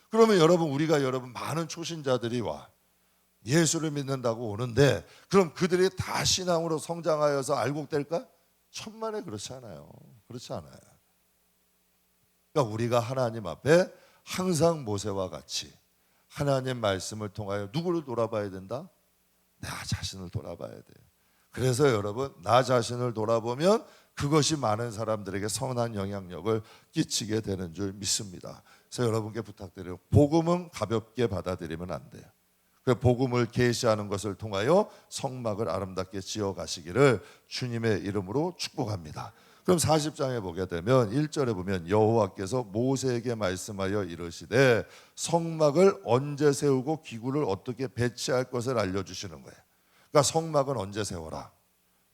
그러면 여러분 우리가 여러분 많은 초신자들이 와 예수를 믿는다고 오는데 그럼 그들이 다 신앙으로 성장하여서 알곡될까? 천만에 그렇지 않아요. 그렇지 않아요. 그러니까 우리가 하나님 앞에 항상 모세와 같이 하나님 말씀을 통하여 누구를 돌아봐야 된다? 나 자신을 돌아봐야 돼요. 그래서 여러분 나 자신을 돌아보면 그것이 많은 사람들에게 선한 영향력을 끼치게 되는 줄 믿습니다. 그래서 여러분께 부탁드려요. 복음은 가볍게 받아들이면 안 돼요. 그 복음을 계시하는 것을 통하여 성막을 아름답게 지어가시기를 주님의 이름으로 축복합니다. 그럼 40장에 보게 되면 1절에 보면 여호와께서 모세에게 말씀하여 이르시되 성막을 언제 세우고 기구를 어떻게 배치할 것을 알려주시는 거예요. 그러니까 성막은 언제 세워라.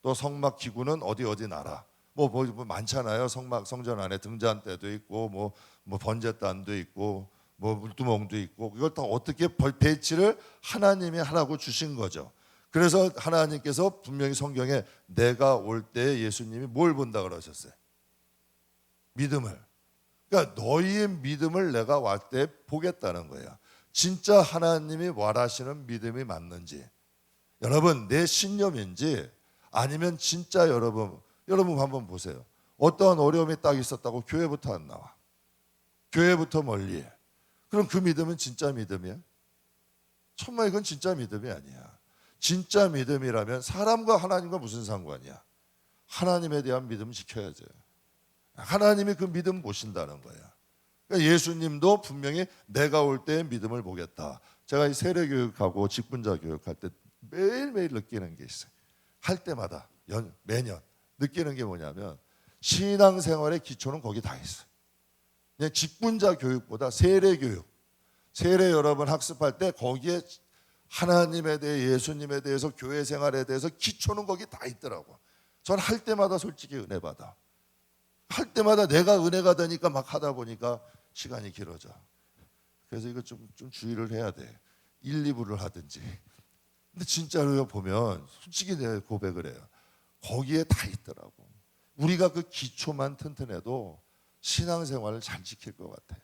또 성막 기구는 어디 놔라. 뭐 많잖아요. 성막 성전 안에 등잔대도 있고 뭐 번제단도 있고 뭐 물두멍도 있고 이걸 다 어떻게 배치를 하나님이 하라고 주신 거죠. 그래서 하나님께서 분명히 성경에 내가 올 때 예수님이 뭘 본다 그러셨어요? 믿음을. 그러니까 너희의 믿음을 내가 올 때 보겠다는 거예요. 진짜 하나님이 원하시는 믿음이 맞는지. 여러분 내 신념인지 아니면 진짜 여러분 한번 보세요. 어떠한 어려움이 딱 있었다고 교회부터 안 나와. 교회부터 멀리해. 그럼 그 믿음은 진짜 믿음이야? 정말 이건 진짜 믿음이 아니야. 진짜 믿음이라면 사람과 하나님과 무슨 상관이야? 하나님에 대한 믿음을 지켜야죠. 하나님이 그 믿음 보신다는 거야. 그러니까 예수님도 분명히 내가 올 때의 믿음을 보겠다. 제가 이 세례교육하고 직분자 교육할 때 매일매일 느끼는 게 있어요. 할 때마다 매년 느끼는 게 뭐냐면 신앙생활의 기초는 거기 다 있어요. 그냥 직분자 교육보다 세례 교육, 세례 여러분 학습할 때 거기에 하나님에 대해 예수님에 대해서 교회 생활에 대해서 기초는 거기 다 있더라고. 전 할 때마다 솔직히 은혜 받아. 할 때마다 내가 은혜가 되니까 막 하다 보니까 시간이 길어져. 그래서 이거 좀 주의를 해야 돼. 1, 2부를 하든지. 근데 진짜로 보면 솔직히 내 고백을 해요. 거기에 다 있더라고. 우리가 그 기초만 튼튼해도 신앙생활을 잘 지킬 것 같아.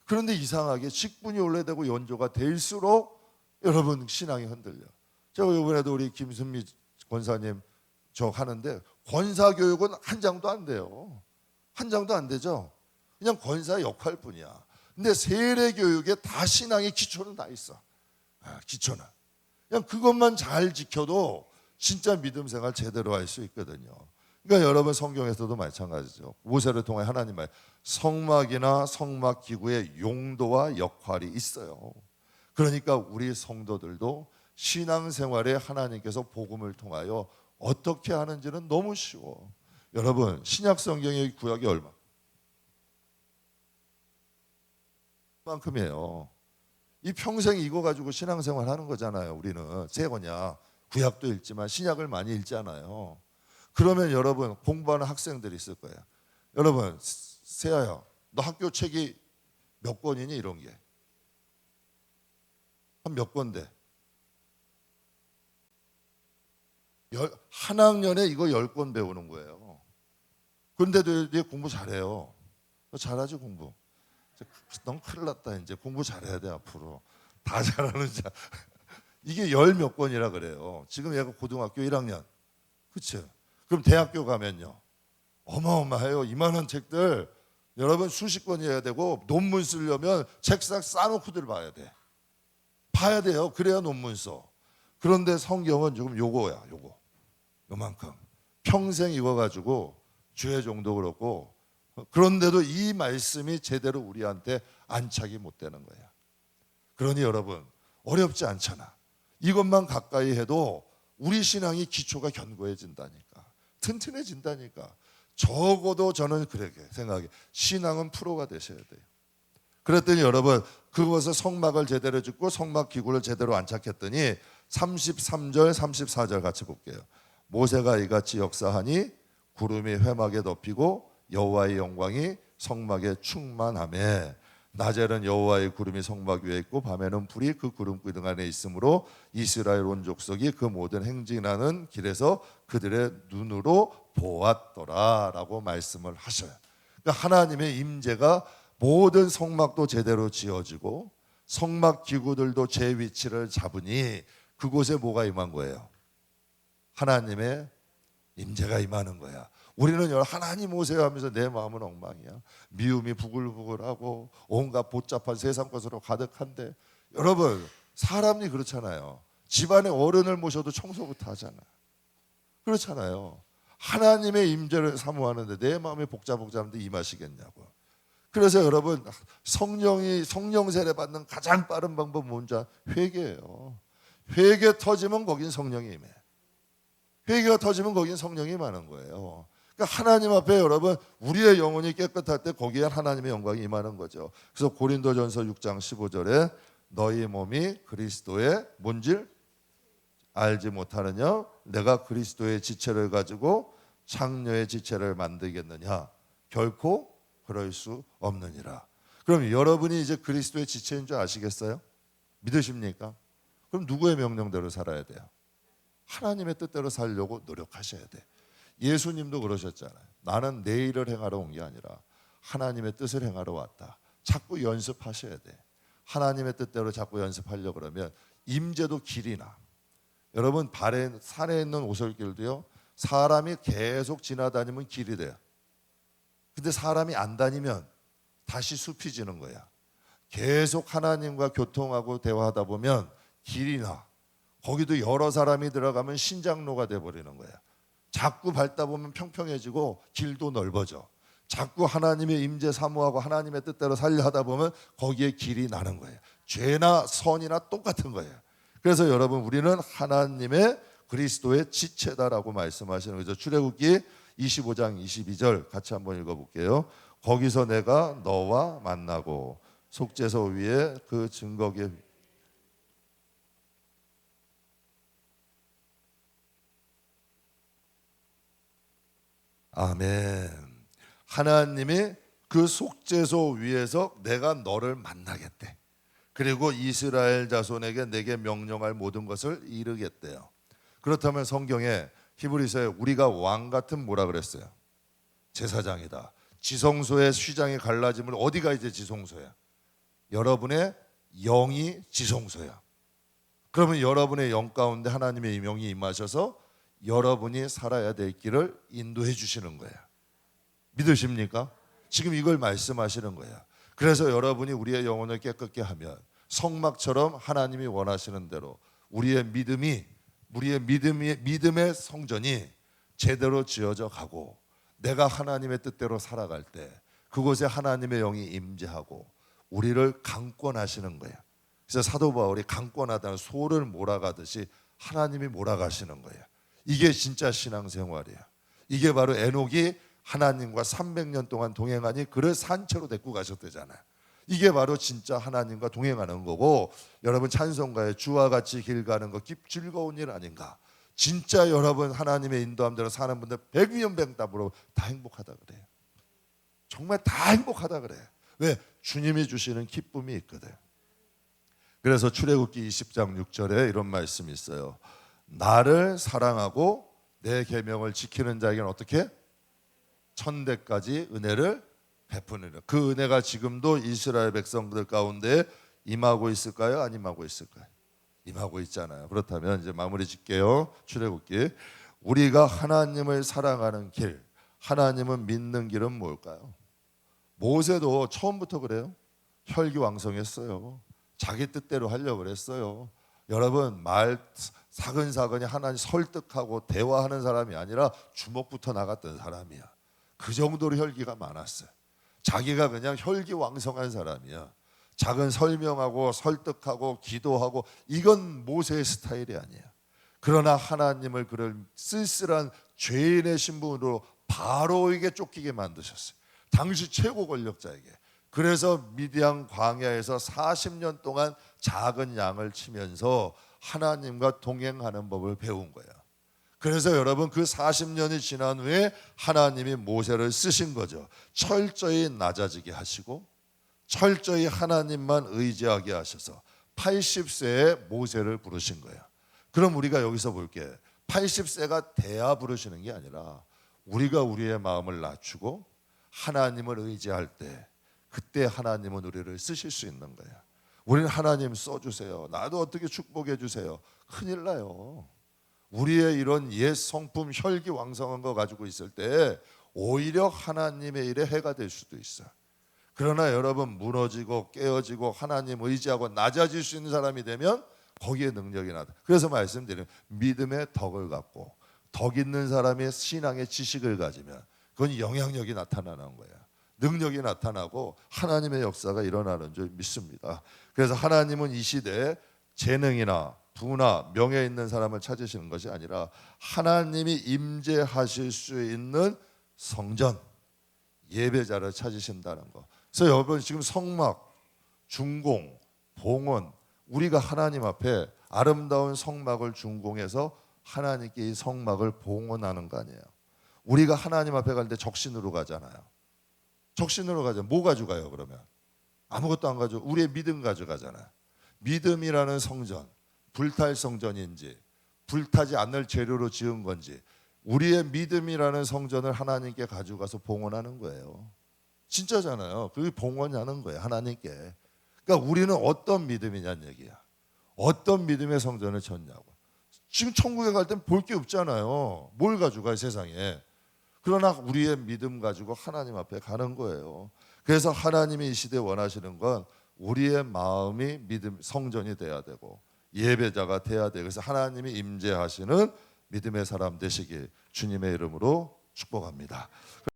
그런데 이상하게 직분이 오래되고 연조가 될수록 여러분 신앙이 흔들려. 제가 이번에도 우리 김순미 권사님 저 하는데 권사 교육은 한 장도 안 돼요. 한 장도 안 되죠. 그냥 권사 역할뿐이야. 근데 세례 교육에 다 신앙의 기초는 다 있어. 기초는 그냥 그것만 잘 지켜도 진짜 믿음 생활 제대로 할 수 있거든요. 그러니까 여러분 성경에서도 마찬가지죠. 모세를 통해 하나님 말 성막이나 성막 기구의 용도와 역할이 있어요. 그러니까 우리 성도들도 신앙생활에 하나님께서 복음을 통하여 어떻게 하는지는 너무 쉬워. 여러분 신약 성경의 구약이 얼마만큼이에요. 이 평생 이거 가지고 신앙생활 하는 거잖아요. 우리는 새 거냐 구약도 읽지만 신약을 많이 읽잖아요. 그러면 여러분 공부하는 학생들이 있을 거예요. 여러분 세아야 너 학교 책이 몇 권이니 이런 게 한 몇 권대? 한 학년에 이거 10권 배우는 거예요. 그런데도 얘 공부 잘해요. 너 잘하지 공부? 넌 큰일 났다. 이제 공부 잘해야 돼 앞으로. 다 잘하는 자. 이게 10 몇 권이라 그래요. 지금 얘가 고등학교 1학년. 그렇죠? 그럼 대학교 가면요. 어마어마해요. 이만한 책들 여러분 수십 권이어야 되고 논문 쓰려면 책상 싸놓고들 봐야 돼. 봐야 돼요. 그래야 논문 써. 그런데 성경은 지금 요거야. 요만큼. 평생 이거 가지고 주의 종도 그렇고 그런데도 이 말씀이 제대로 우리한테 안착이 못 되는 거야. 그러니 여러분 어렵지 않잖아. 이것만 가까이 해도 우리 신앙이 기초가 견고해진다니까. 튼튼해진다니까. 적어도 저는 그렇게 생각해. 신앙은 프로가 되셔야 돼요. 그랬더니 여러분 그것을 성막을 제대로 짓고 성막 기구를 제대로 안착했더니 33절 34절 같이 볼게요. 모세가 이같이 역사하니 구름이 회막에 덮이고 여호와의 영광이 성막에 충만하며 낮에는 여호와의 구름이 성막 위에 있고 밤에는 불이 그 구름 기둥 안에 있으므로 이스라엘 온 족속이 그 모든 행진하는 길에서 그들의 눈으로 보았더라라고 말씀을 하셔요. 그러니까 하나님의 임재가 모든 성막도 제대로 지어지고 성막 기구들도 제 위치를 잡으니 그곳에 뭐가 임한 거예요? 하나님의 임재가 임하는 거야. 우리는 하나님 오세요 하면서 내 마음은 엉망이야. 미움이 부글부글하고 온갖 복잡한 세상 것으로 가득한데, 여러분 사람이 그렇잖아요. 집안에 어른을 모셔도 청소부터 하잖아. 그렇잖아요. 하나님의 임재를 사모하는데 내 마음이 복잡복잡한데 임하시겠냐고. 그래서 여러분 성령 세례 받는 가장 빠른 방법 뭔지 회개예요. 회개 터지면 거긴 성령이 임해. 회개가 터지면 거긴 성령이 임하는 거예요. 그러니까 하나님 앞에 여러분 우리의 영혼이 깨끗할 때 거기에 하나님의 영광이 임하는 거죠. 그래서 고린도전서 6장 15절에 너희 몸이 그리스도의 뭔지를 알지 못하느냐? 내가 그리스도의 지체를 가지고 창녀의 지체를 만들겠느냐? 결코 그럴 수 없느니라. 그럼 여러분이 이제 그리스도의 지체인 줄 아시겠어요? 믿으십니까? 그럼 누구의 명령대로 살아야 돼요? 하나님의 뜻대로 살려고 노력하셔야 돼. 예수님도 그러셨잖아요. 나는 내 일을 행하러 온 게 아니라 하나님의 뜻을 행하러 왔다. 자꾸 연습하셔야 돼. 하나님의 뜻대로 자꾸 연습하려고 그러면 임재도 길이 나. 여러분 산에 있는 오솔길도요, 사람이 계속 지나다니면 길이 돼요. 근데 사람이 안 다니면 다시 숲이 지는 거야. 계속 하나님과 교통하고 대화하다 보면 길이 나. 거기도 여러 사람이 들어가면 신장로가 돼버리는 거야. 자꾸 밟다 보면 평평해지고 길도 넓어져. 자꾸 하나님의 임재 사모하고 하나님의 뜻대로 살려 하다 보면 거기에 길이 나는 거예요. 죄나 선이나 똑같은 거예요. 그래서 여러분 우리는 하나님의 그리스도의 지체다라고 말씀하시는 거죠. 출애굽기 25장 22절 같이 한번 읽어볼게요. 거기서 내가 너와 만나고 속죄소 위에 그 증거기 아멘. 하나님이 그 속죄소 위에서 내가 너를 만나겠대. 그리고 이스라엘 자손에게 내게 명령할 모든 것을 이루겠대요. 그렇다면 성경에 히브리서에 우리가 왕 같은 뭐라 그랬어요? 제사장이다. 지성소의 휘장이 갈라짐을 어디가 이제 지성소야? 여러분의 영이 지성소야. 그러면 여러분의 영 가운데 하나님의 영이 임하셔서 여러분이 살아야 될 길을 인도해 주시는 거예요. 믿으십니까? 지금 이걸 말씀하시는 거예요. 그래서 여러분이 우리의 영혼을 깨끗게 하면 성막처럼 하나님이 원하시는 대로 우리의 믿음의 성전이 제대로 지어져 가고 내가 하나님의 뜻대로 살아갈 때 그곳에 하나님의 영이 임재하고 우리를 강권하시는 거예요. 그래서 사도 바울이 강권하다는 소를 몰아가듯이 하나님이 몰아가시는 거예요. 이게 진짜 신앙생활이에요. 이게 바로 에녹이 하나님과 300년 동안 동행하니 그를 산채로 데리고 가셨대잖아요. 이게 바로 진짜 하나님과 동행하는 거고, 여러분 찬송가에 주와 같이 길 가는 거 즐거운 일 아닌가? 진짜 여러분 하나님의 인도함대로 사는 분들 100명 다 물어 다 행복하다 그래요. 정말 다 행복하다 그래. 왜? 주님이 주시는 기쁨이 있거든. 그래서 출애굽기 20장 6절에 이런 말씀이 있어요. 나를 사랑하고 내 계명을 지키는 자에게는 어떻게? 천대까지 은혜를 베푸느니라. 그 은혜가 지금도 이스라엘 백성들 가운데 임하고 있을까요? 안 임하고 있을까요? 임하고 있잖아요. 그렇다면 이제 마무리 짓게요. 출애굽기. 우리가 하나님을 사랑하는 길, 하나님을 믿는 길은 뭘까요? 모세도 처음부터 그래요. 혈기왕성했어요. 자기 뜻대로 하려고 그랬어요. 여러분 말 사근사근히 하나님 설득하고 대화하는 사람이 아니라 주먹부터 나갔던 사람이야. 그 정도로 혈기가 많았어요. 자기가 그냥 혈기왕성한 사람이야. 작은 설명하고 설득하고 기도하고 이건 모세의 스타일이 아니야. 그러나 하나님을 그를 쓸쓸한 죄인의 신분으로 바로에게 쫓기게 만드셨어요. 당시 최고 권력자에게. 그래서 미디안 광야에서 40년 동안 작은 양을 치면서 하나님과 동행하는 법을 배운 거예요. 그래서 여러분 그 40년이 지난 후에 하나님이 모세를 쓰신 거죠. 철저히 낮아지게 하시고 철저히 하나님만 의지하게 하셔서 80세에 모세를 부르신 거예요. 그럼 우리가 여기서 볼게. 80세가 돼야 부르시는 게 아니라 우리가 우리의 마음을 낮추고 하나님을 의지할 때 그때 하나님은 우리를 쓰실 수 있는 거예요. 우리는 하나님 써주세요. 나도 어떻게 축복해 주세요. 큰일 나요. 우리의 이런 옛 성품 혈기왕성한 거 가지고 있을 때 오히려 하나님의 일에 해가 될 수도 있어요. 그러나 여러분 무너지고 깨어지고 하나님 의지하고 낮아질 수 있는 사람이 되면 거기에 능력이 나다. 그래서 말씀드리면 믿음의 덕을 갖고 덕 있는 사람의 신앙의 지식을 가지면 그건 영향력이 나타나는 거예요. 능력이 나타나고 하나님의 역사가 일어나는 줄 믿습니다. 그래서 하나님은 이 시대에 재능이나 부나 명예 있는 사람을 찾으시는 것이 아니라 하나님이 임재하실 수 있는 성전 예배자를 찾으신다는 거. 그래서 여러분 지금 성막, 중공, 봉헌 우리가 하나님 앞에 아름다운 성막을 준공해서 하나님께 이 성막을 봉헌하는 거 아니에요. 우리가 하나님 앞에 갈 때 적신으로 가잖아요. 적신으로 가죠. 뭐 가져가요 그러면? 아무것도 안 가져. 우리의 믿음 가져가잖아요. 믿음이라는 성전, 불탈 성전인지 불타지 않을 재료로 지은 건지 우리의 믿음이라는 성전을 하나님께 가져가서 봉헌하는 거예요. 진짜잖아요. 그게 봉헌하는 거예요 하나님께. 그러니까 우리는 어떤 믿음이냐는 얘기야. 어떤 믿음의 성전을 쳤냐고. 지금 천국에 갈 땐 볼 게 없잖아요. 뭘 가져가요 세상에. 그러나 우리의 믿음 가지고 하나님 앞에 가는 거예요. 그래서 하나님이 이 시대에 원하시는 건 우리의 마음이 믿음 성전이 돼야 되고 예배자가 돼야 돼요. 그래서 하나님이 임재하시는 믿음의 사람 되시길 주님의 이름으로 축복합니다.